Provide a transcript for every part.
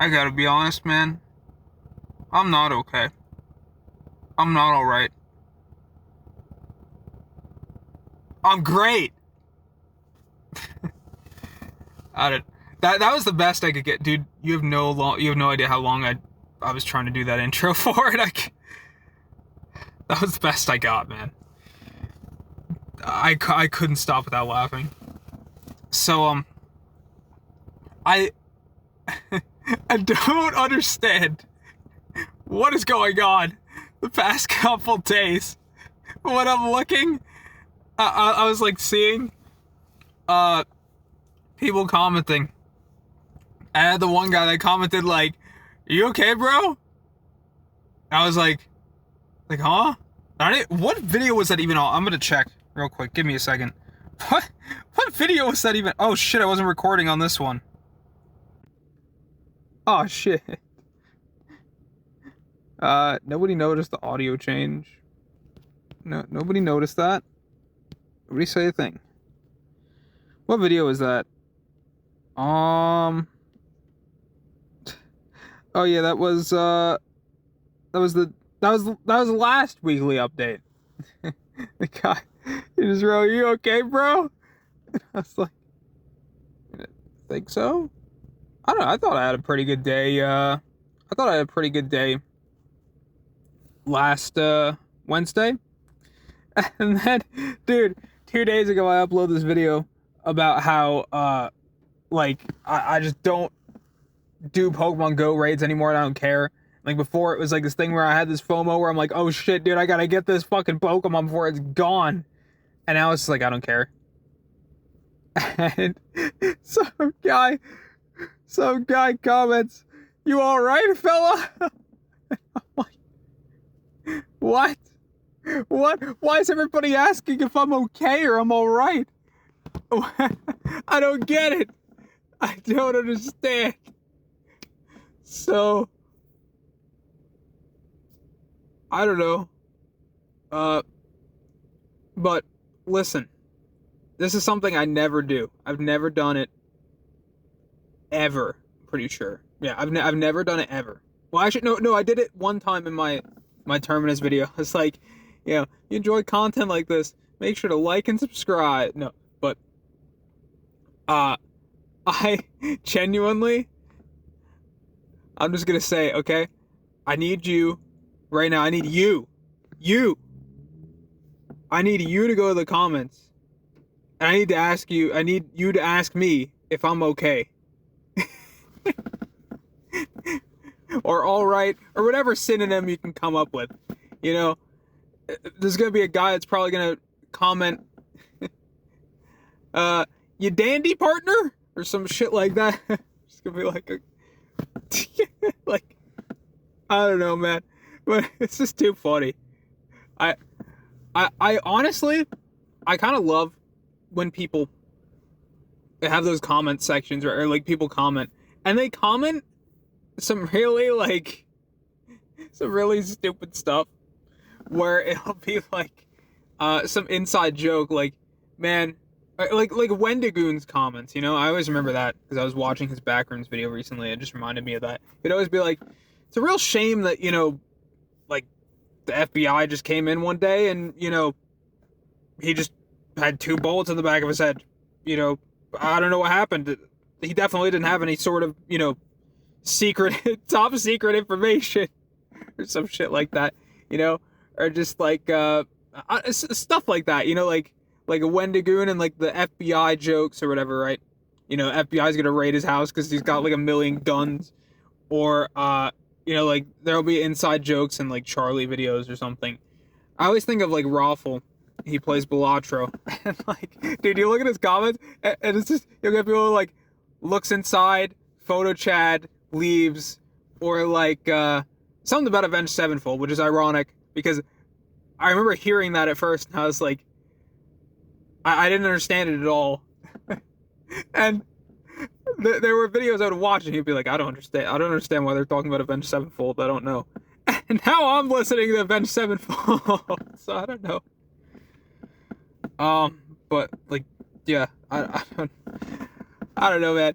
I gotta be honest, man. I'm not okay. I'm not alright. I'm great. I did that was the best I could get, dude. You have no idea how long I was trying to do that intro for it. That was the best I got, man. I couldn't stop without laughing. So I I don't understand what is going on the past couple days. When I'm looking, I was like seeing uh people commenting. I had the one guy that commented like, "You okay, bro?" I was like, huh? What video was that even on? I'm gonna check real quick. Give me a second. What video was that even? Oh shit! I wasn't recording on this one. Oh shit. Nobody noticed the audio change. No, nobody noticed that. Nobody say a thing. What video is that? Oh yeah, that was the last weekly update. The guy, he just wrote, "You okay, bro?" And I was like, "I think so." I don't know. I thought I had a pretty good day. I thought I had a pretty good day last Wednesday, and then, dude, 2 days ago I uploaded this video about how like I just don't do Pokemon Go raids anymore. And I don't care. Like before, it was like this thing where I had this FOMO where I'm like, oh shit, dude, I gotta get this fucking Pokemon before it's gone. And now it's like, I don't care. And some guy comments, "You alright, fella?" I'm like, what? What? Why is everybody asking if I'm okay or I'm alright? I don't get it. I don't understand. So, I don't know. But listen, this is something I never do. I've never done it ever. Pretty sure. Yeah, I've never done it ever. Well, actually, no, I did it one time in my Terminus video. It's like, you enjoy content like this, make sure to like and subscribe. No, but I genuinely, I'm just gonna say, okay, I need you right now. I need you. I need you to go to the comments. And I need you to ask me if I'm okay. Or alright, or whatever synonym you can come up with. There's gonna be a guy that's probably gonna comment, you dandy partner? Or some shit like that. It's gonna be like like, I don't know, man. But it's just too funny. I honestly, I kind of love when people have those comment sections, or like people comment, and they comment some really stupid stuff, where it'll be like some inside joke, like, man, like Wendigoon's comments. I always remember that because I was watching his Backrooms video recently. It just reminded me of that. It'd always be like, it's a real shame that like the FBI just came in one day and he just had 2 bullets in the back of his head. I don't know what happened. He definitely didn't have any sort of secret, top secret information or some shit like that. Or just like stuff like that. Like a Wendigoon and like the FBI jokes or whatever, right? FBI's gonna raid his house because he's got like 1,000,000 guns, or like there'll be inside jokes in like Charlie videos or something. I always think of like Raffle. He plays Balatro, and like, dude, you look at his comments, and it's just, you'll get people who, like, looks inside, photo Chad, leaves, or like something about Avenged Sevenfold, which is ironic because I remember hearing that at first, and I was like, I didn't understand it at all. And there were videos I would watch, and he'd be like, I don't understand why they're talking about Avenged Sevenfold. I don't know. And now I'm listening to Avenged Sevenfold, so I don't know. But like, yeah, I don't know, man.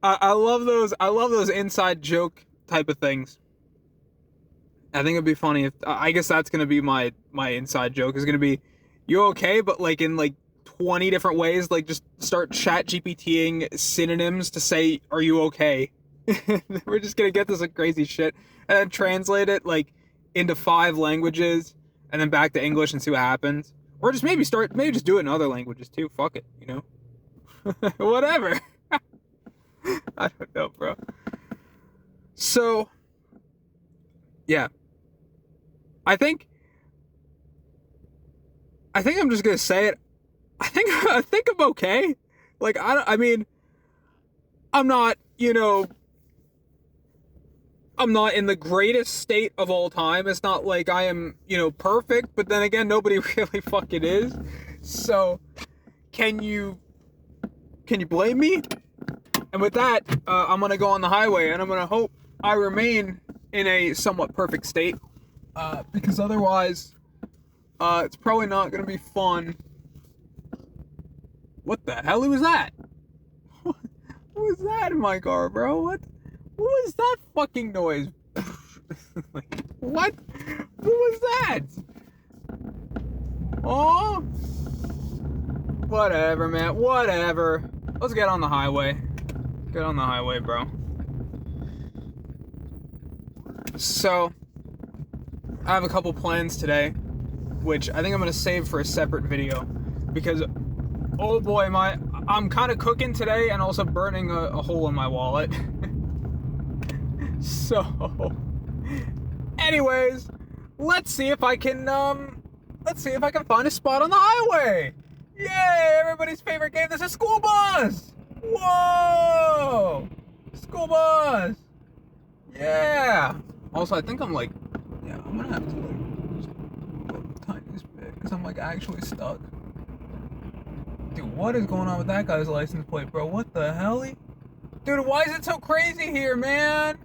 I love those. I love those inside joke type of things. I think it'd be funny if I guess that's gonna be my inside joke is gonna be, you okay? But like in like 20 different ways. Like just start chat GPTing synonyms to say, "Are you okay?" We're just gonna get this like crazy shit and then translate it like into 5 languages and then back to English and see what happens. Or just maybe just do it in other languages too. Fuck it, you know. Whatever. I don't know, bro. So, yeah. I think I'm just gonna say it. I think I'm okay. Like I mean, I'm not, I'm not in the greatest state of all time. It's not like I am, perfect, but then again, nobody really fucking is. So, can you blame me? And with that, I'm gonna go on the highway, and I'm gonna hope I remain in a somewhat perfect state, because otherwise, it's probably not gonna be fun. What the hell was that? What was that in my car, bro? What was that fucking noise? Like, what? What was that? Oh, whatever, man. Whatever. Let's get on the highway. Get on the highway, bro. So, I have a couple plans today, which I think I'm gonna save for a separate video, because oh boy, I'm kind of cooking today and also burning a hole in my wallet. So, anyways, let's see if I can find a spot on the highway. Yay! Everybody's favorite game. There's a school bus. Whoa! School bus. Yeah. Also, I think I'm like, yeah, I'm gonna have to like just go the tiniest bit because I'm like actually stuck. Dude, what is going on with that guy's license plate, bro? What the hell? Dude, why is it so crazy here, man?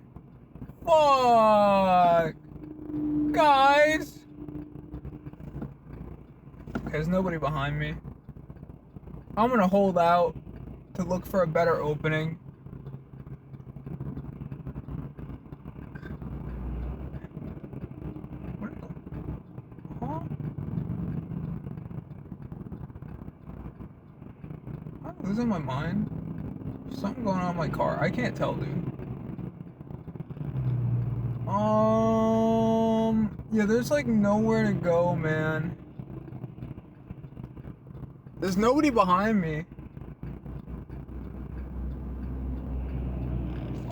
Fuck. Guys. Okay, there's nobody behind me. I'm gonna hold out to look for a better opening. Huh? I'm losing my mind. There's something going on in my car. I can't tell, dude. Yeah, there's like nowhere to go, man. There's nobody behind me.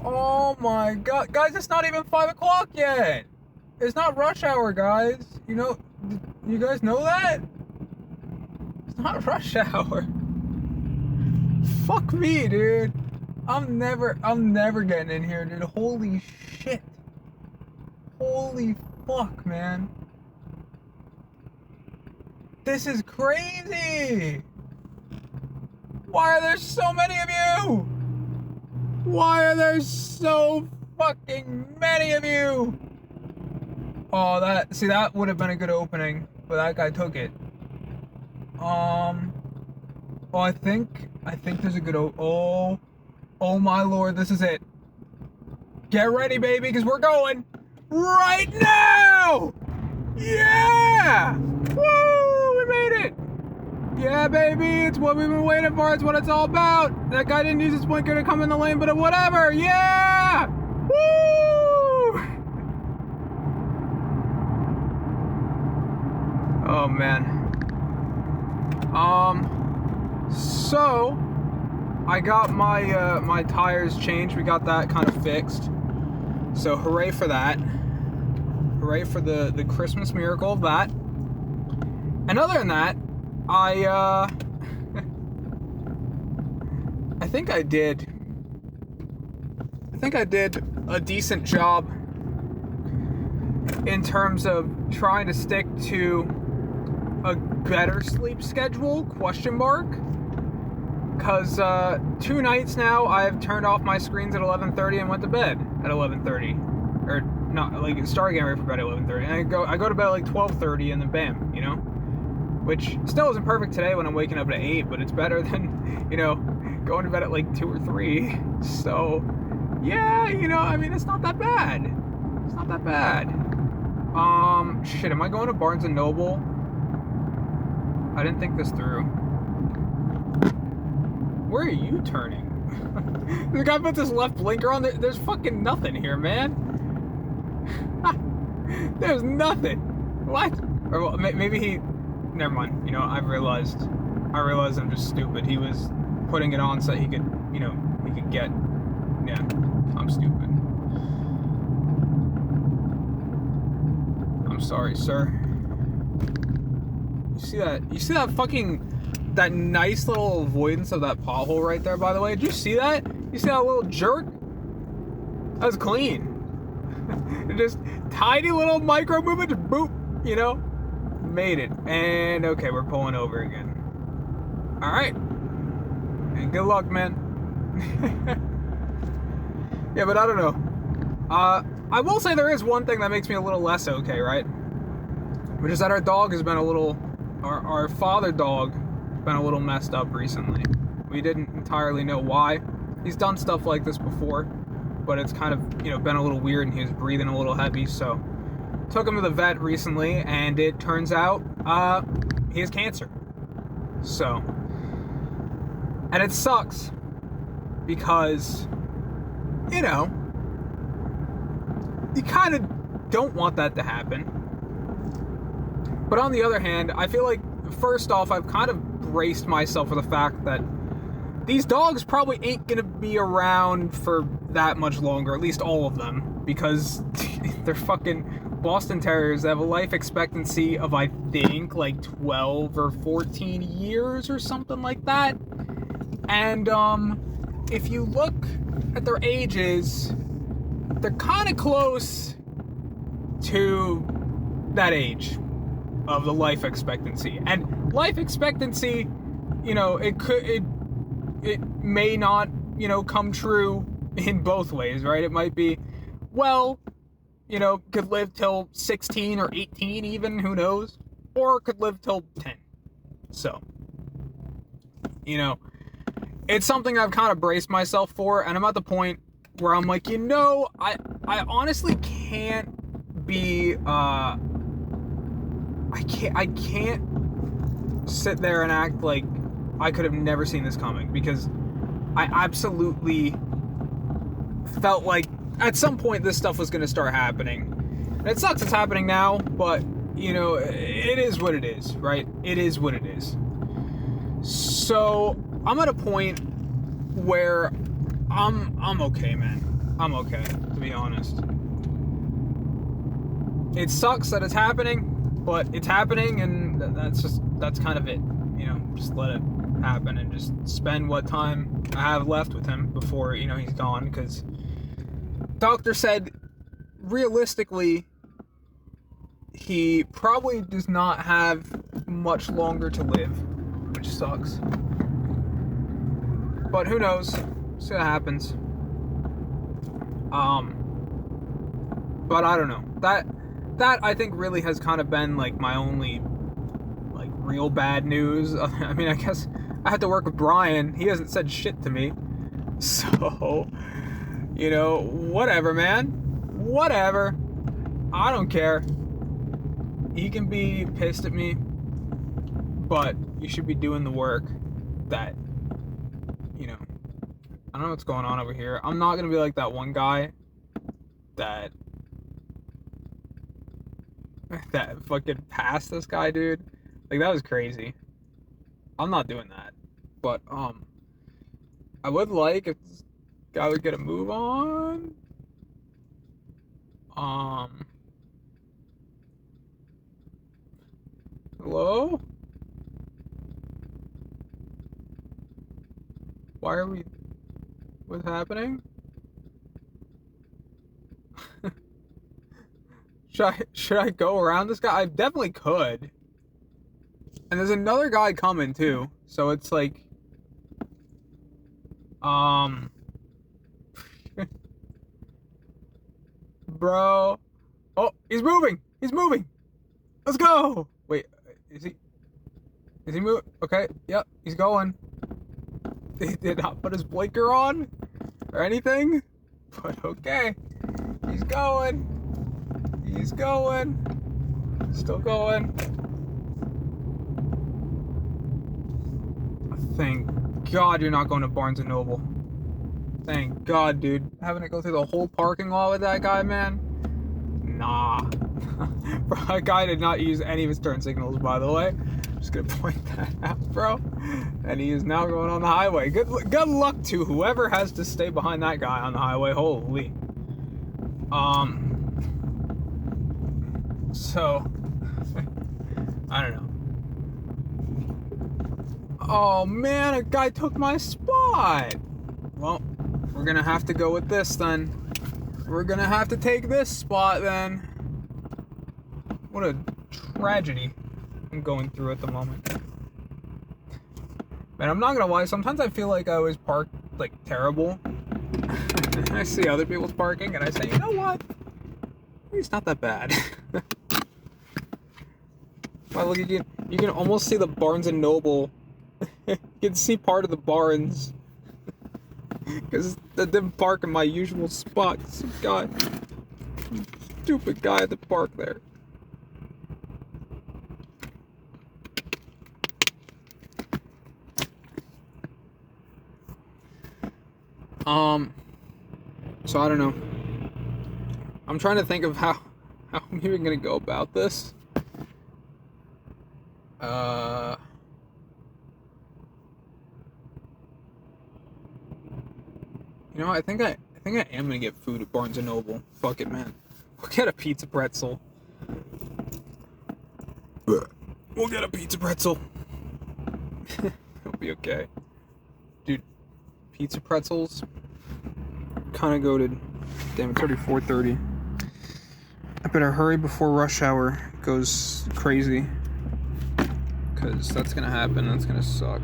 Oh my god. Guys, it's not even 5 o'clock yet. It's not rush hour, guys. You guys know that? It's not rush hour. Fuck me, dude. I'm never getting in here, dude. Holy shit. Holy fuck, man. This is crazy. Why are there so many of you? Why are there so fucking many of you? Oh, that would have been a good opening, but that guy took it. Oh, I think there's a good oh my lord, this is it. Get ready, baby, because we're going right now! Yeah! Woo! We made it! Yeah, baby, it's what we've been waiting for. It's what it's all about. That guy didn't use his blinker to come in the lane, but whatever. Yeah! Woo! Oh, man. So I got my tires changed. We got that kind of fixed. So hooray for that. Hooray for the Christmas miracle of that. And other than that, I think I did a decent job in terms of trying to stick to a better sleep schedule, ? Because 2 nights now I've turned off my screens at 11:30 and went to bed at 11:30. Or not, like, started getting ready for bed at 11:30. And I go to bed at like 12:30 and then bam, which still isn't perfect today when I'm waking up at 8, but it's better than, you know, going to bed at like 2 or 3. So, yeah, you know, I mean, it's not that bad. It's not that bad. Shit, am I going to Barnes & Noble? I didn't think this through. Where are you turning? The guy put this left blinker on. There's fucking nothing here, man. There's nothing. What? Or well, maybe he... Never mind. You know, I realized I'm just stupid. He was putting it on so he could, you know, he could get... Yeah, I'm stupid. I'm sorry, sir. You see that? You see that fucking... That nice little avoidance of that pothole right there, by the way? Did you see that? You see that little jerk? That was clean. Just tiny little micro movement, just boop, you know? Made it. And okay, we're pulling over again. Alright. And good luck, man. Yeah, but I don't know. I will say there is one thing that makes me a little less okay, right? Which is that our dog has been a little... Our father dog been a little messed up recently. We didn't entirely know why. He's done stuff like this before, but it's kind of, you know, been a little weird, and he was breathing a little heavy, so took him to the vet recently, and it turns out he has cancer. So, and it sucks because, you know, you kind of don't want that to happen. But on the other hand, I feel like, first off, I've kind of braced myself for the fact that these dogs probably ain't gonna be around for that much longer, at least all of them, because they're fucking Boston Terriers. They have a life expectancy of, I think, like 12 or 14 years or something like that. And if you look at their ages, they're kind of close to that age of the life expectancy. And life expectancy, you know, it may not, you know, come true in both ways, right? It might be, well, you know, could live till 16 or 18 even, who knows? Or could live till 10. So, you know, it's something I've kind of braced myself for, and I'm at the point where I'm like, you know, I honestly can't be, I can't sit there and act like I could have never seen this coming, because I absolutely felt like at some point this stuff was going to start happening. And it sucks it's happening now, but, you know, it is what it is, right? It is what it is. So, I'm at a point where I'm okay, man. I'm okay, to be honest. It sucks that it's happening, but it's happening, and that's kind of it. You know, just let it happen and just spend what time I have left with him before, you know, he's gone, because doctor said realistically he probably does not have much longer to live, which sucks. But who knows? See what happens. But I don't know. That I think really has kind of been like my only like real bad news. I mean, I guess I had to work with Brian. He hasn't said shit to me. So, you know, whatever, man. Whatever. I don't care. He can be pissed at me, but you should be doing the work that, you know, I don't know what's going on over here. I'm not gonna be like that one guy that fucking passed this guy, dude. Like, that was crazy. I'm not doing that. But, I would like if this guy would get a move on. Hello? Why are we... What's happening? Should I go around this guy? I definitely could. And there's another guy coming too. So it's like... Bro. Oh, he's moving! He's moving! Let's go! Wait, is he... Is he moving? Okay, yep, he's going. He did not put his blinker on or anything, but okay. He's going. He's going. Still going. Thank God you're not going to Barnes & Noble. Thank God, dude. Having to go through the whole parking lot with that guy, man? Nah. Bro, that guy did not use any of his turn signals, by the way. Just gonna point that out, bro. And he is now going on the highway. Good luck to whoever has to stay behind that guy on the highway. Holy. So, I don't know. Oh man, a guy took my spot. Well, we're gonna have to go with this then. We're gonna have to take this spot then. What a tragedy I'm going through at the moment. Man, I'm not gonna lie, sometimes I feel like I always park, like, terrible. I see other people's parking and I say, you know what? It's not that bad. Well, look, you can almost see the Barnes & Noble. You can see part of the Barnes. Because I didn't park in my usual spot. Some guy, stupid guy at the park there. So I don't know. I'm trying to think of how I'm even gonna go about this. You know, I think I am gonna get food at Barnes & Noble. Fuck it, man. We'll get a pizza pretzel. We'll get a pizza pretzel. It'll be okay. Dude, pizza pretzels kind of goated. Damn, it's already 4:30. I better hurry before rush hour goes crazy. Because that's gonna happen. That's gonna suck.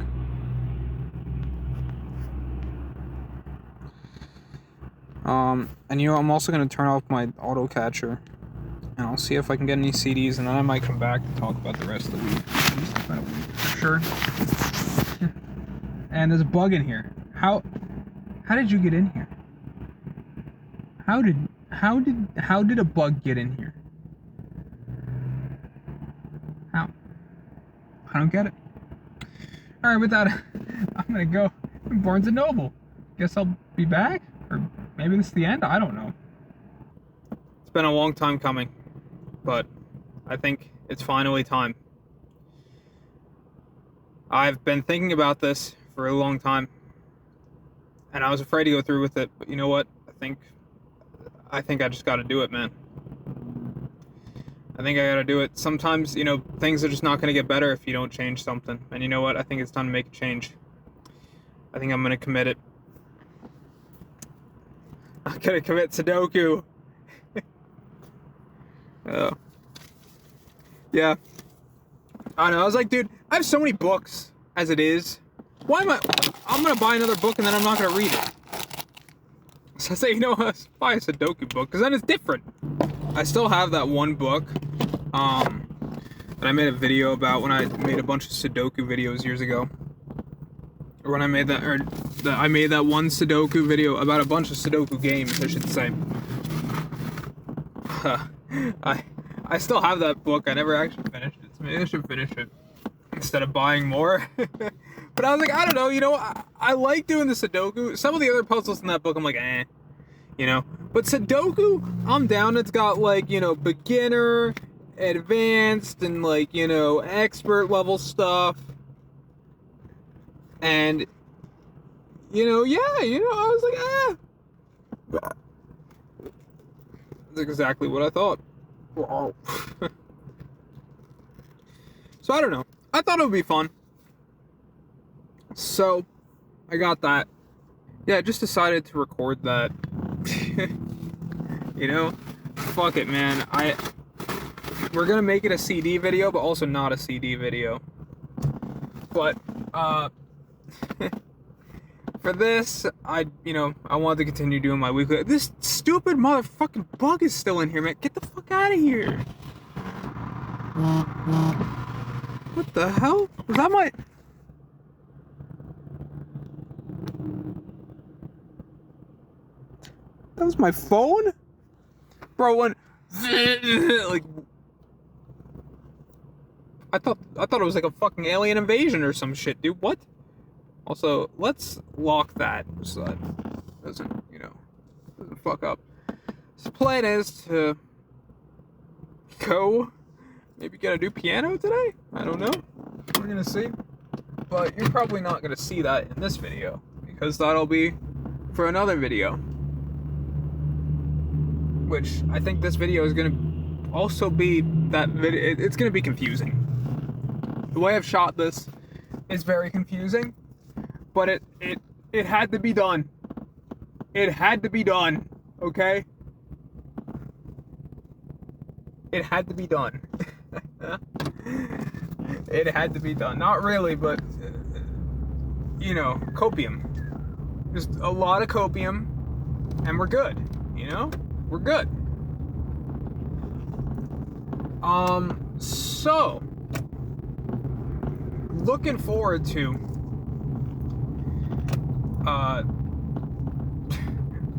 And you know, I'm also gonna turn off my auto catcher, and I'll see if I can get any CDs, and then I might come back to talk about the rest of the week. At least about a week for sure. And there's a bug in here. How did you get in here? How did a bug get in here? How? I don't get it. All right, with that, I'm gonna go to Barnes & Noble. Guess I'll be back. Or maybe this is the end? I don't know. It's been a long time coming, but I think it's finally time. I've been thinking about this for a long time, and I was afraid to go through with it, but you know what? I think I just gotta do it, man. I think I gotta do it. Sometimes, you know, things are just not gonna get better if you don't change something. And you know what? I think it's time to make a change. I think I'm gonna commit it. I'm gonna commit Sudoku. Oh. Yeah. I don't know. I was like, dude, I have so many books as it is. Why am I'm gonna buy another book and then I'm not gonna read it. So I say, you know what? Buy a Sudoku book, because then it's different. I still have that one book that I made a video about when I made a bunch of Sudoku videos years ago. Or when I made that, I made that one Sudoku video about a bunch of Sudoku games, I should say. I still have that book. I never actually finished it, so maybe I should finish it instead of buying more. But I was like, I don't know, you know, I like doing the Sudoku. Some of the other puzzles in that book, I'm like, you know. But Sudoku, I'm down. It's got, like, you know, beginner, advanced, and, like, you know, expert level stuff. And, you know, yeah, you know, I was like, That's exactly what I thought. Wow. So, I don't know. I thought it would be fun. So, I got that. Yeah, I just decided to record that. You know? Fuck it, man. We're gonna make it a CD video, but also not a CD video. But, for this, I wanted to continue doing my weekly. This stupid motherfucking bug is still in here, man. Get the fuck out of here. What the hell? Was that my... That was my phone? Bro, when... like... I thought it was like a fucking alien invasion or some shit, dude. What? Also, let's lock that so that doesn't, doesn't fuck up. So the plan is to go maybe get a new piano today? I don't know. We're gonna see. But you're probably not gonna see that in this video, because that'll be for another video. Which I think this video is gonna also be that video. It's gonna be confusing. The way I've shot this is very confusing, but it had to be done. It had to be done, okay? It had to be done. It had to be done. Not really, but, copium. Just a lot of copium, and we're good, We're good. So... looking forward to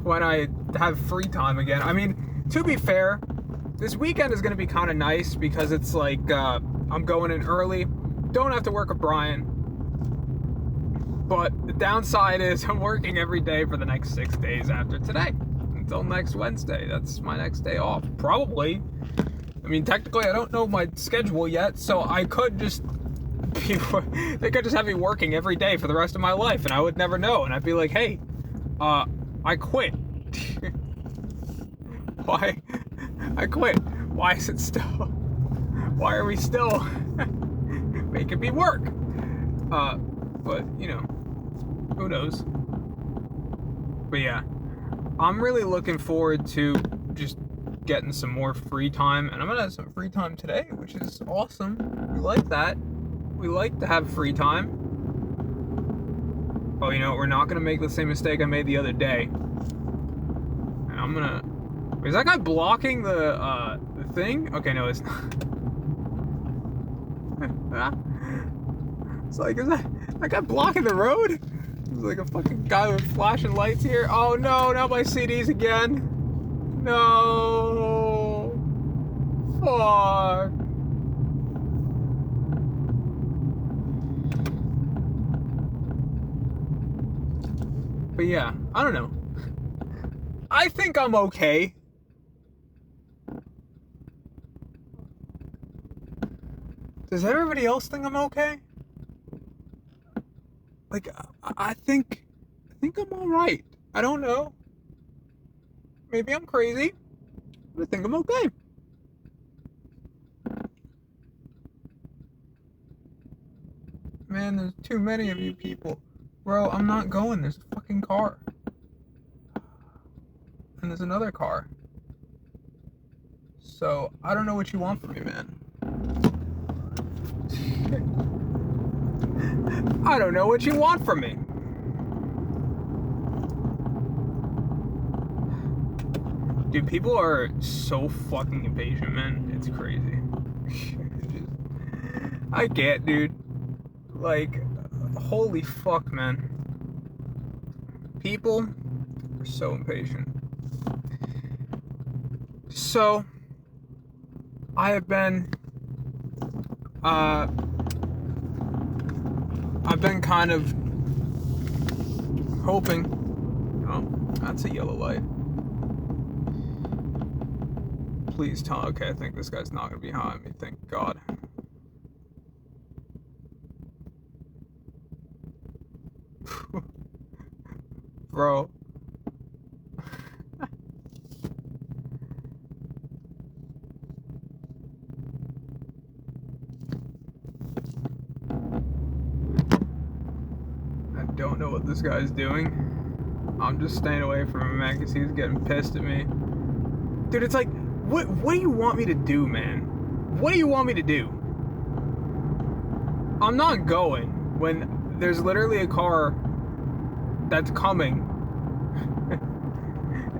when I have free time again. I mean, to be fair, this weekend is going to be kind of nice because it's like I'm going in early, don't have to work with Brian, but the downside is I'm working every day for the next 6 days after today until next Wednesday. That's my next day off, probably. I mean, technically I don't know my schedule yet, so I could just they could just have me working every day for the rest of my life, and I would never know, and I'd be like, hey, I quit. Why? I quit. Why is it still? Why are we still making me work? But, who knows? But yeah, I'm really looking forward to just getting some more free time, and I'm gonna have some free time today, which is awesome. We like that. We like to have free time. Oh, we're not gonna make the same mistake I made the other day. And I'm gonna... Is that guy blocking the thing? Okay, no, it's not. It's like, is that guy blocking the road? There's like a fucking guy with flashing lights here. Oh no, not my CDs again. No. Fuck. But yeah, I don't know. I think I'm okay. Does everybody else think I'm okay? Like, I think I'm alright. I don't know. Maybe I'm crazy, but I think I'm okay. Man, there's too many of you people. Bro, I'm not going. There's a fucking car. And there's another car. So, I don't know what you want from me, man. I don't know what you want from me. Dude, people are so fucking impatient, man. It's crazy. I can't, dude. Like, holy fuck, man. People are so impatient. So, I have been, I've been kind of hoping. Oh, that's a yellow light. Please tell. Okay, I think this guy's not gonna be behind me. Thank God. Bro. I don't know what this guy's doing. I'm just staying away from him, man, because he's getting pissed at me. Dude, it's like, what do you want me to do, man? What do you want me to do? I'm not going when there's literally a car that's coming.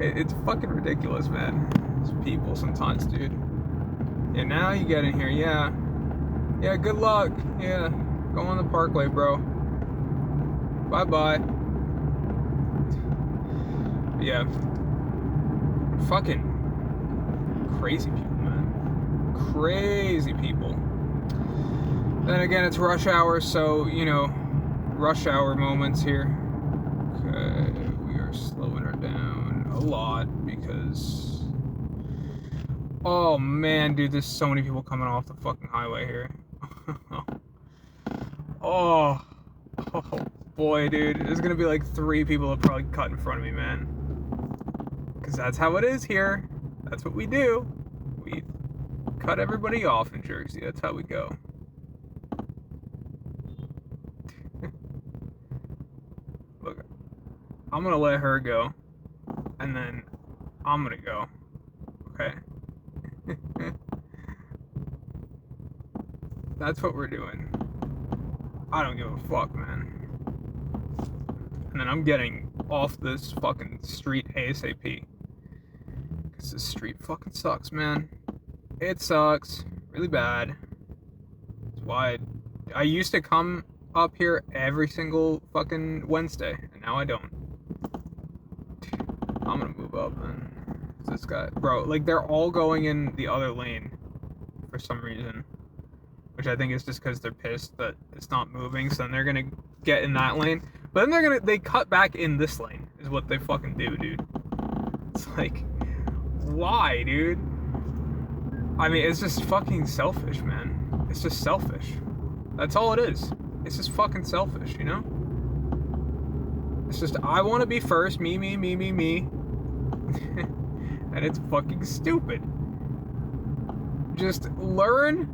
It's fucking ridiculous, man. It's people sometimes, dude. And now you get in here, yeah. Yeah, good luck. Yeah, go on the parkway, bro. Bye-bye. Yeah. Fucking crazy people, man. Crazy people. Then again, it's rush hour, so, you know, rush hour moments here. Okay, we are slowing her down a lot because... Oh, man, dude, there's so many people coming off the fucking highway here. Oh, boy, dude. There's gonna be like 3 people that probably cut in front of me, man. Because that's how it is here. That's what we do. We cut everybody off in Jersey. That's how we go. Look, I'm gonna let her go. And then I'm gonna go. Okay? That's what we're doing. I don't give a fuck, man. And then I'm getting off this fucking street ASAP. Because this street fucking sucks, man. It sucks. Really bad. That's why I used to come up here every single fucking Wednesday. And now I don't. I'm gonna move up, man. This guy... Bro, like, they're all going in the other lane. For some reason. Which I think is just because they're pissed that it's not moving, so then they're gonna get in that lane. But then they cut back in this lane, is what they fucking do, dude. It's like, why, dude? I mean, it's just fucking selfish, man. It's just selfish. That's all it is. It's just fucking selfish, you know? It's just, I want to be first, me. And it's fucking stupid. Just learn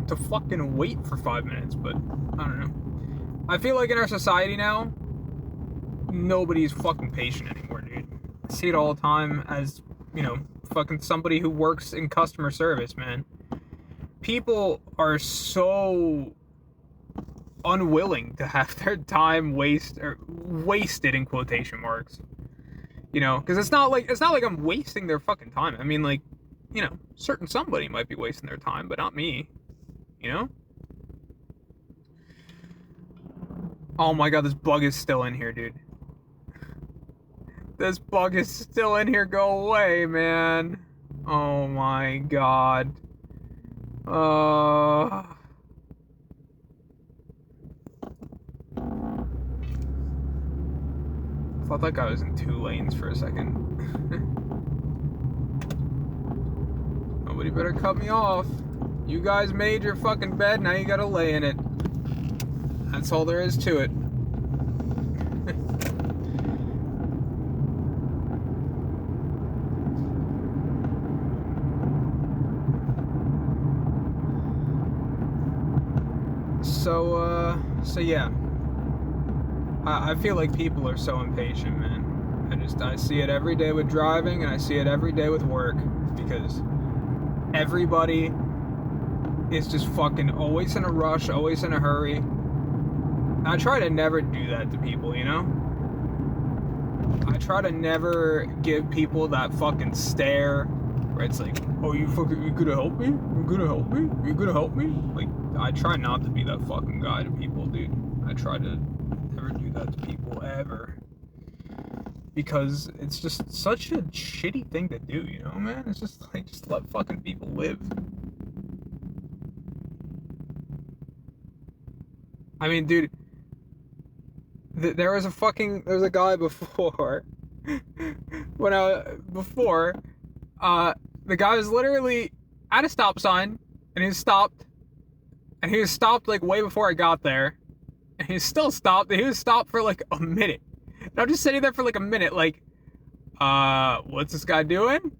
to fucking wait for 5 minutes, but I don't know. I feel like in our society now, nobody's fucking patient anymore, dude. I see it all the time as, you know, fucking somebody who works in customer service, man. People are so unwilling to have their time wasted in quotation marks. You know, because it's not like I'm wasting their fucking time. I mean, like, you know, certain somebody might be wasting their time, but not me. You know? Oh my god, this bug is still in here, dude. This bug is still in here. Go away, man. Oh my god. I thought that guy was in 2 lanes for a second. Nobody better cut me off. You guys made your fucking bed, now you gotta lay in it. That's all there is to it. So yeah. I feel like people are so impatient, man. I see it every day with driving, and I see it every day with work, because everybody is just fucking always in a rush, always in a hurry. And I try to never do that to people, you know? I try to never give people that fucking stare where it's like, oh, you gonna help me? You gonna help me? You gonna help me? Like, I try not to be that fucking guy to people, dude. I try to never do that to people, ever. Because it's just such a shitty thing to do, you know, man? It's just like, just let fucking people live. I mean, dude, there was a guy before, the guy was literally at a stop sign, and he was stopped like way before I got there, and he was still stopped, and he was stopped for like a minute. And I'm just sitting there for like a minute, like, what's this guy doing?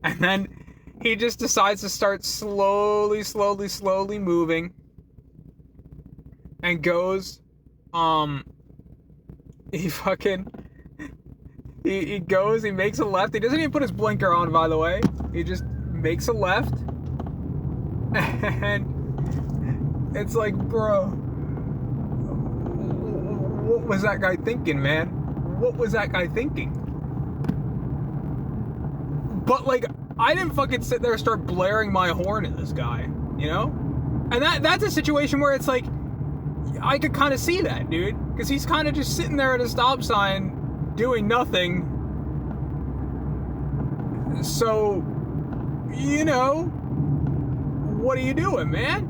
And then he just decides to start slowly moving, and goes, he goes, he makes a left. He doesn't even put his blinker on, by the way. He just makes a left. And it's like, bro, what was that guy thinking, man? What was that guy thinking? But, like, I didn't fucking sit there and start blaring my horn at this guy. you know? And that's a situation where it's like, I could kind of see that, dude. Because he's kind of just sitting there at a stop sign doing nothing. So, you know, what are you doing, man?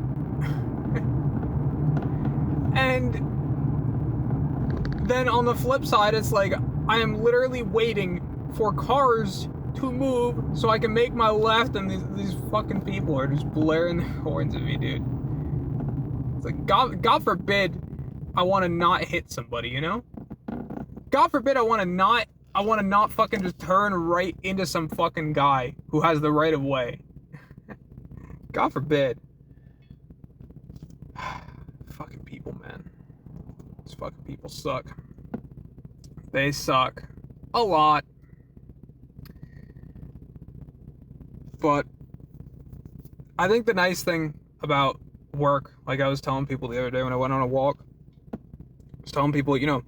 And then on the flip side, it's like, I am literally waiting for cars to move so I can make my left, and these fucking people are just blaring their horns at me, dude. It's like, God forbid I want to not hit somebody, you know? God forbid I want to not fucking just turn right into some fucking guy who has the right of way. God forbid. Fucking people, man. These fucking people suck. They suck. A lot. But I think the nice thing about work, like I was telling people the other day when I went on a walk, I was telling people, you know,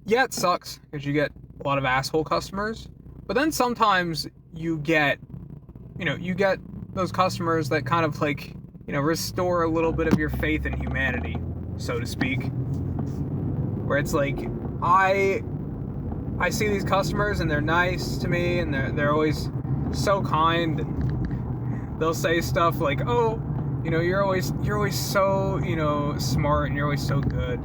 yeah, it sucks because you get a lot of asshole customers, but then sometimes you get those customers that kind of like, you know, restore a little bit of your faith in humanity, so to speak, where it's like, I see these customers and they're nice to me and they're always so kind, and they'll say stuff like, oh, you know, you're always so, you know, smart, and you're always so good,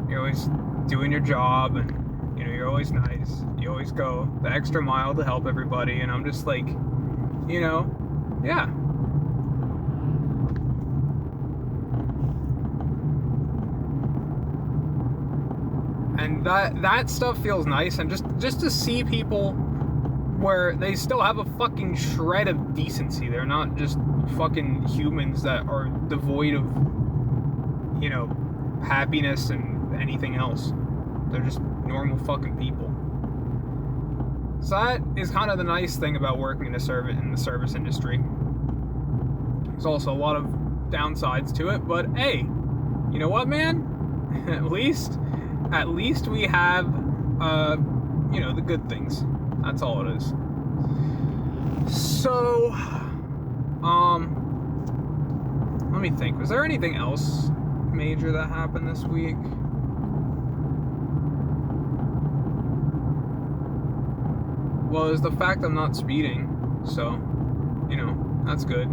you're always doing your job, and you know, you're always nice, you always go the extra mile to help everybody. And I'm just like, you know, yeah, and that stuff feels nice. And just to see people where they still have a fucking shred of decency. They're not just fucking humans that are devoid of, you know, happiness and anything else. They're just normal fucking people. So that is kind of the nice thing about working in the service industry. There's also a lot of downsides to it, but hey, you know what, man? At least we have, you know, the good things. That's all it is. So, let me think. Was there anything else major that happened this week? Well, it's the fact I'm not speeding, so, you know, that's good.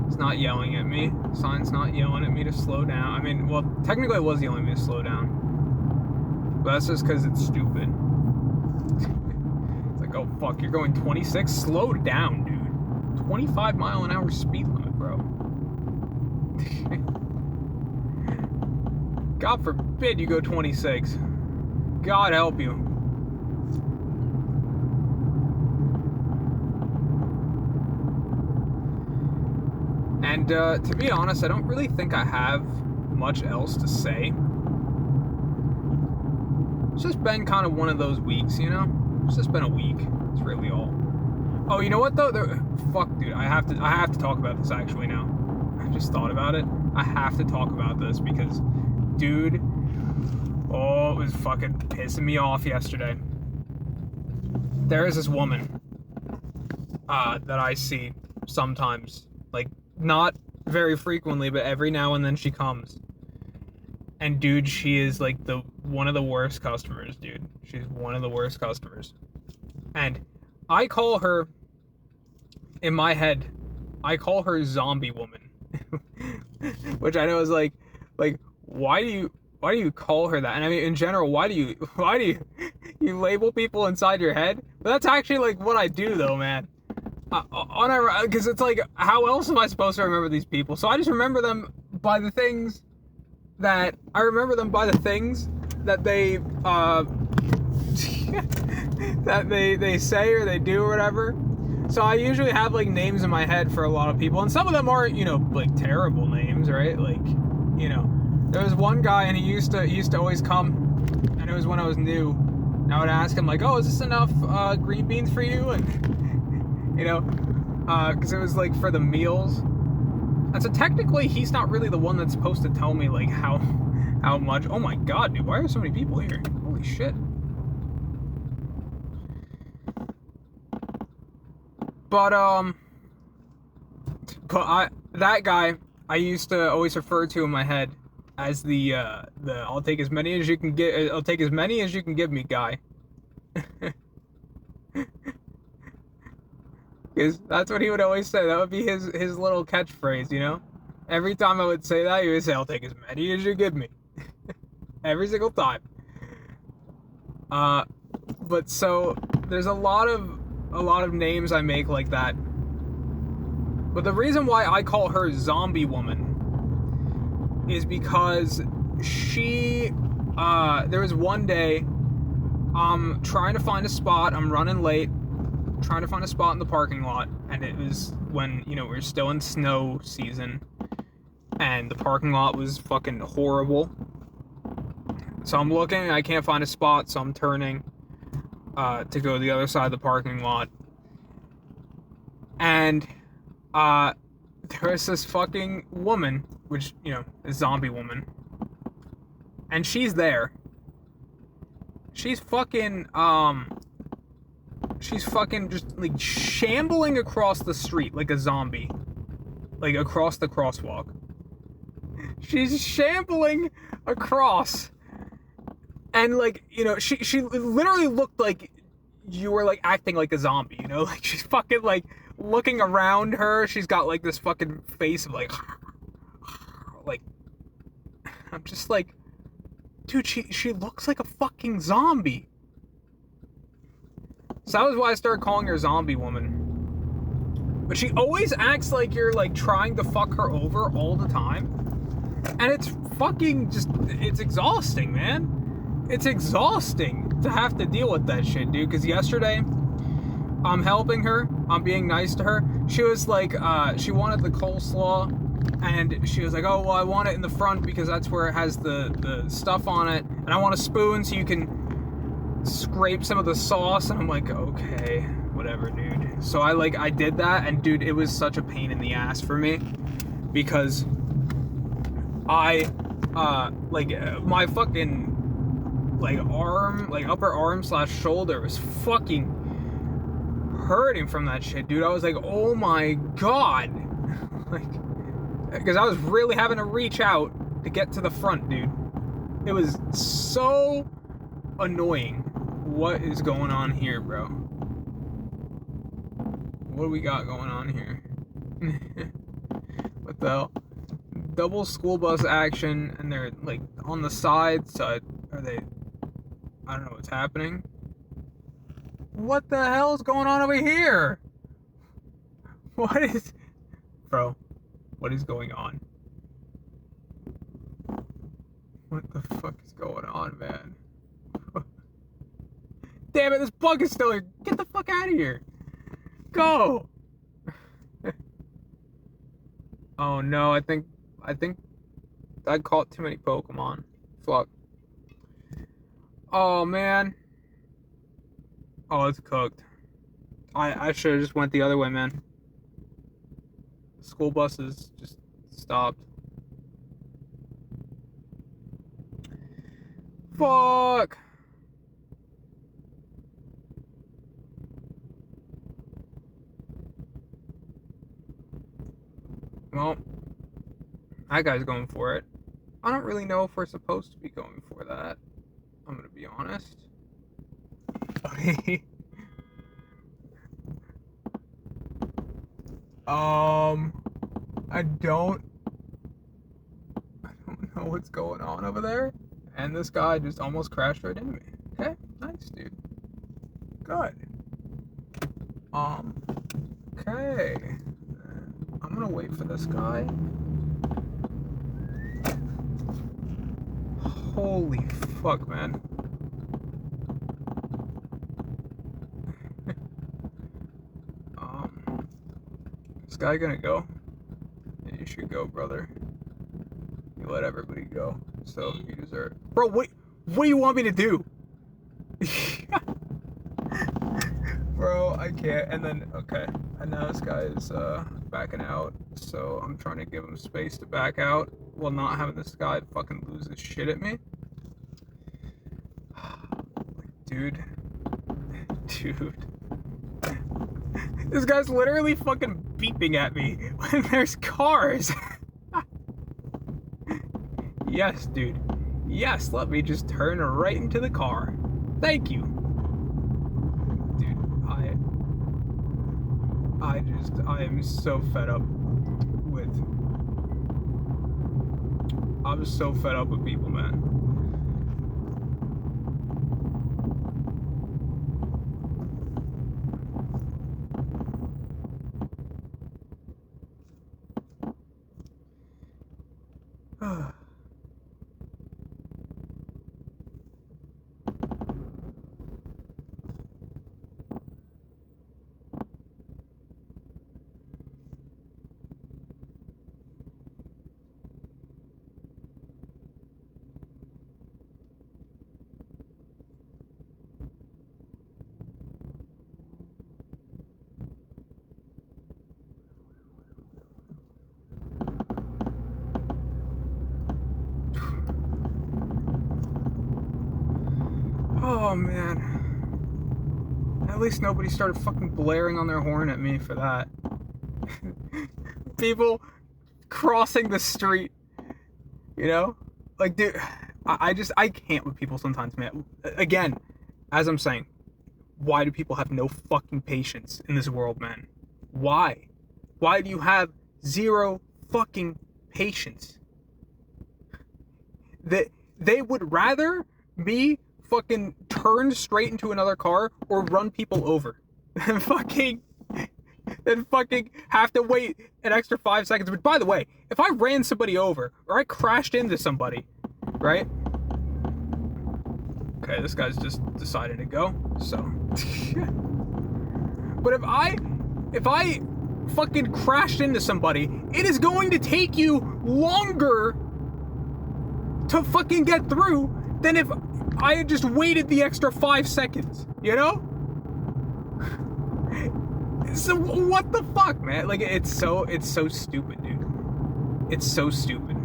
It's not yelling at me. Sign's not yelling at me to slow down. I mean, well, technically it was yelling at me to slow down, but that's just because it's stupid. It's like, oh fuck, you're going 26? Slow down, dude. 25 mile an hour speed limit, bro. God forbid you go 26. God help you. And to be honest, I don't really think I have much else to say. It's just been kind of one of those weeks, you know? It's just been a week. It's really all. Oh, you know what though? Fuck, dude. I have to talk about this actually now. I just thought about it. I have to talk about this because, dude, oh, it was fucking pissing me off yesterday. There is this woman that I see sometimes, like, not very frequently, but every now and then she comes. And dude, she is like one of the worst customers, dude. She's one of the worst customers. And I call her, in my head, I call her Zombie Woman. Which I know is like why do you call her that? And I mean, in general, why do you label people inside your head? But that's actually like what I do though, man. Because it's like, how else am I supposed to remember these people? So I just remember them by the things that they that they say or they do or whatever. So I usually have like names in my head for a lot of people, and some of them aren't, you know, like terrible names, right? Like, you know, there was one guy and he used to always come, and it was when I was new, and I would ask him like, oh, is this enough green beans for you? And you know, because it was like for the meals. And so technically he's not really the one that's supposed to tell me like how much. Oh my god, dude, why are so many people here? Holy shit. But that guy I used to always refer to in my head as the I'll take as many as you can get. I'll take as many as you can give me guy. Because that's what he would always say. That would be his little catchphrase, you know? Every time I would say that, he would say, I'll take as many as you give me. Every single time. But so there's a lot of names I make like that. But the reason why I call her Zombie Woman is because she there was one day I'm trying to find a spot, I'm running late, trying to find a spot in the parking lot, and it was when, you know, we were still in snow season and the parking lot was fucking horrible. So I'm looking, I can't find a spot, so I'm turning to go to the other side of the parking lot. And there was this fucking woman, which, you know, a zombie woman. And she's there. She's fucking just like shambling across the street like a zombie. Like across the crosswalk. She's shambling across. And like, you know, she literally looked like you were like acting like a zombie, you know? Like she's fucking like looking around her. She's got like this fucking face of like I'm just like, dude, she looks like a fucking zombie. So that was why I started calling her Zombie Woman. But she always acts like you're like trying to fuck her over all the time. And it's fucking just, it's exhausting, man. It's exhausting to have to deal with that shit, dude. Because yesterday, I'm helping her, I'm being nice to her. She was like, she wanted the coleslaw. And she was like, oh, well, I want it in the front because that's where it has the stuff on it. And I want a spoon so you can scrape some of the sauce. And I'm like, okay, whatever, dude. So I did that. And dude, it was such a pain in the ass for me. Because my fucking, like, arm, like, upper arm / shoulder was fucking hurting from that shit, dude. I was like, oh my god. Like, because I was really having to reach out to get to the front, dude. It was so annoying. What is going on here, bro? What do we got going on here? What the hell? Double school bus action, and they're like on the side, so are they? I don't know what's happening. What the hell is going on over here? What is... Bro, what is going on? What the fuck is going on, man? Damn it, this bug is still here. Get the fuck out of here. Go. Oh no, I think I caught too many Pokemon. Fuck. Oh man. Oh, it's cooked. I should have just went the other way, man. School buses just stopped. Fuck. Well, that guy's going for it. I don't really know if we're supposed to be going for that. I'm gonna be honest. I don't know what's going on over there. And this guy just almost crashed right into me. Okay, nice, dude. Good. Okay. I'm gonna wait for this guy. Holy fuck, man. This guy gonna go? Yeah, you should go, brother. You let everybody go, so you deserve it. Bro, what do you want me to do? Bro, I can't. And then, okay. And now this guy is backing out, so I'm trying to give him space to back out while not having this guy fucking lose his shit at me. Dude. This guy's literally fucking beeping at me when there's cars? Yes, dude. Yes, let me just turn right into the car. Thank you. Dude, I am so fed up with... I'm so fed up with people, man. Oh, man. At least nobody started fucking blaring on their horn at me for that. People crossing the street, you know? Like, dude, I can't with people sometimes, man. Again, as I'm saying, why do people have no fucking patience in this world, man? Why? Why do you have zero fucking patience? They would rather be fucking turned straight into another car or run people over than fucking have to wait an extra 5 seconds. But by the way, if I ran somebody over or I crashed into somebody, right? Okay, this guy's just decided to go, so. But if I fucking crashed into somebody, it is going to take you longer to fucking get through than if I had just waited the extra 5 seconds, you know? So what the fuck, man? Like, it's so stupid, dude. It's so stupid.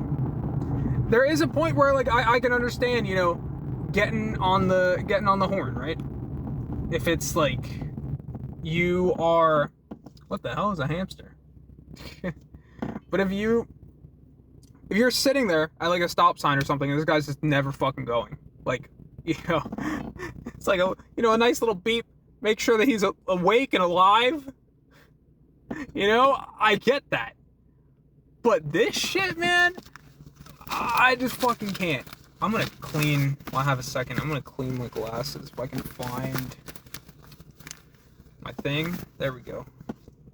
There is a point where, like, I can understand, you know, getting on the horn, right? If it's like you are, what the hell is a hamster? But if you're sitting there at like a stop sign or something and this guy's just never fucking going, like, you know, it's like a nice little beep, make sure that he's awake and alive, you know, I get that. But this shit, man, I just fucking can't. I'm gonna clean, well, I have a second, I'm gonna clean my glasses if I can find my thing. There we go.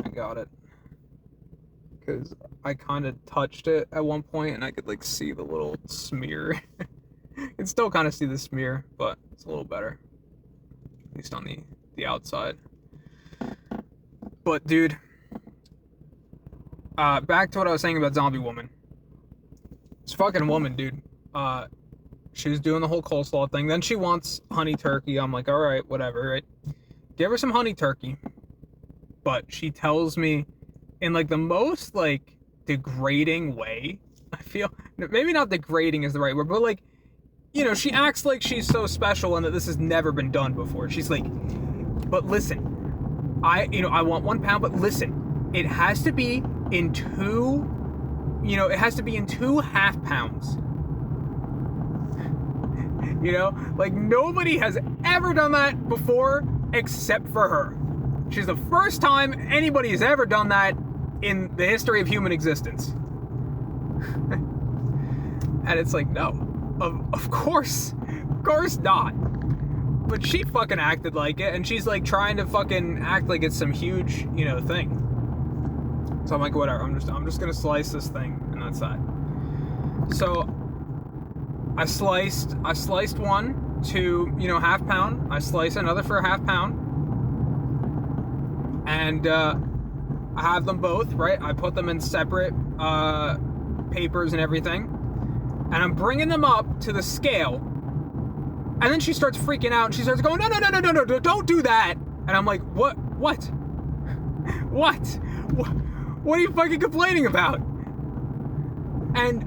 I got it. Because I kind of touched it at one point and I could like see the little smear. You can still kind of see the smear, but it's a little better. At least on the outside. But dude, back to what I was saying about Zombie Woman. This fucking woman, dude. She was doing the whole coleslaw thing. Then she wants honey turkey. I'm like, alright, whatever, right? Give her some honey turkey. But she tells me in like the most like degrading way, I feel. Maybe not degrading is the right word, but like, you know, she acts like she's so special and that this has never been done before. She's like, but listen, I want 1 pound, but listen, it has to be in two half pounds. You know, like nobody has ever done that before except for her. She's the first time anybody has ever done that in the history of human existence. And it's like, no, of course not. But she fucking acted like it, and she's like trying to fucking act like it's some huge, you know, thing. So I'm like, whatever, I'm just gonna slice this thing, and that's that. So I sliced one to, you know, half pound. I slice another for a half pound. And I have them both, right? I put them in separate papers and everything. And I'm bringing them up to the scale. And then she starts freaking out and she starts going, no, don't do that. And I'm like, what? What are you fucking complaining about? And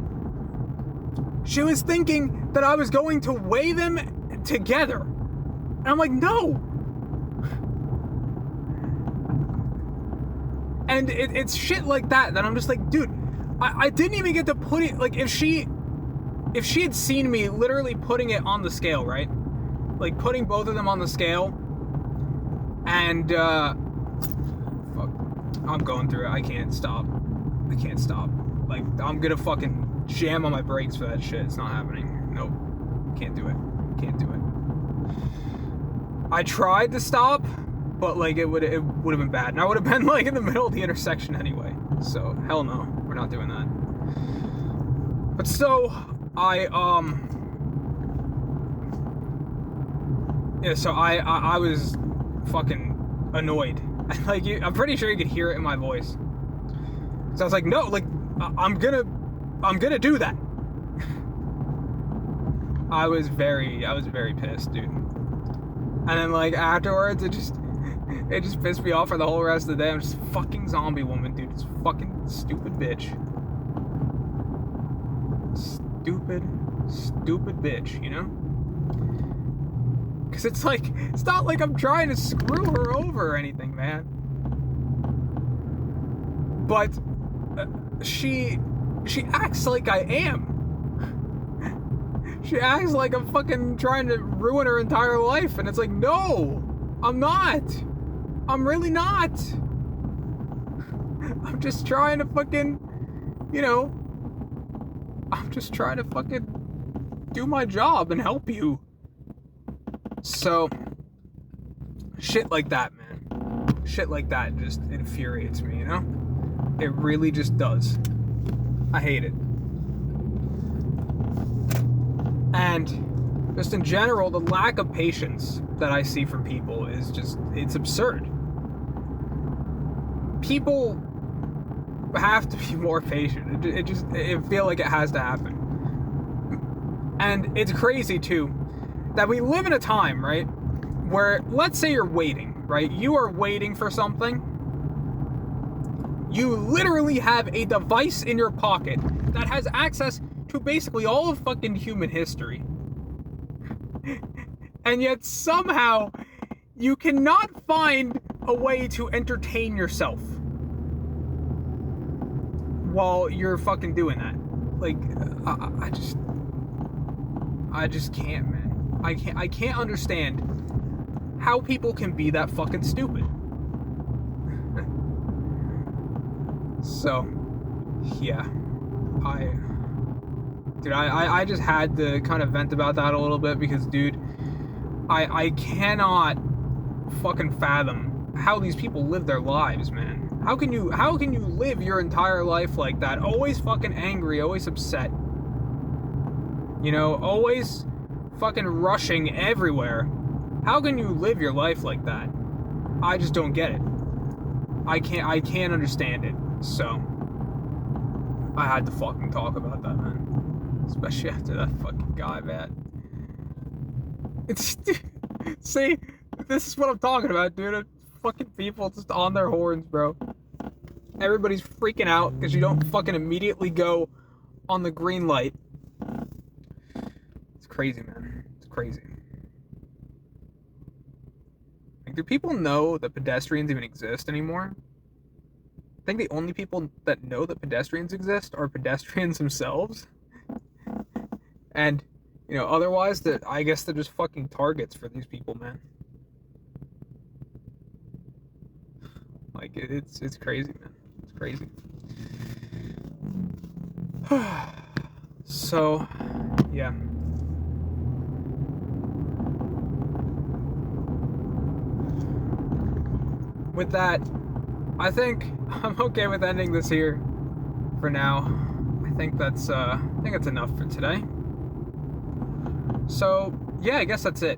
she was thinking that I was going to weigh them together. And I'm like, no. And it's shit like that I'm just like, dude, I didn't even get to put it, like, if she had seen me literally putting it on the scale, right? Like, putting both of them on the scale, and, fuck, I'm going through it, I can't stop. Like, I'm gonna fucking jam on my brakes for that shit. It's not happening. Nope. Can't do it. I tried to stop, but, like, it would have been bad. And I would have been, like, in the middle of the intersection anyway. So, hell no. We're not doing that. But so, I was fucking annoyed. Like, I'm pretty sure you could hear it in my voice. So I was like, no, like, I'm gonna do that. I was very pissed, dude. And then, like, afterwards, it just pissed me off for the whole rest of the day. I'm just fucking zombie woman, dude. It's fucking stupid bitch. Stupid bitch, you know? Because it's like, it's not like I'm trying to screw her over or anything, man. But she acts like I am. She acts like I'm fucking trying to ruin her entire life, and it's like, no, I'm not. I'm really not. I'm just trying to fucking, you know, I'm just trying to fucking do my job and help you. So, shit like that, man. Shit like that just infuriates me, you know? It really just does. I hate it. And just in general, the lack of patience that I see from people is just, it's absurd. People have to be more patient. It feel like it has to happen. And it's crazy too that we live in a time, right, where, let's say you're waiting, right? You are waiting for something. You literally have a device in your pocket that has access to basically all of fucking human history. And yet somehow you cannot find a way to entertain yourself while you're fucking doing that. Like, I just can't, man. I can't understand how people can be that fucking stupid. So, yeah. I just had to kind of vent about that a little bit because, dude, I cannot fucking fathom how these people live their lives, man. How can you live your entire life like that? Always fucking angry, always upset. You know, always fucking rushing everywhere. How can you live your life like that? I just don't get it. I can't understand it. So, I had to fucking talk about that, man. Especially after that fucking guy, man. See, this is what I'm talking about, dude. Fucking people just on their horns, bro. Everybody's freaking out because you don't fucking immediately go on the green light. It's crazy, man. It's crazy. Like, do people know that pedestrians even exist anymore? I think the only people that know that pedestrians exist are pedestrians themselves. And, you know, otherwise, I guess they're just fucking targets for these people, man. Like, it's crazy, man. It's crazy. So, yeah. With that, I think I'm okay with ending this here for now. I think that's enough for today. So, yeah, I guess that's it.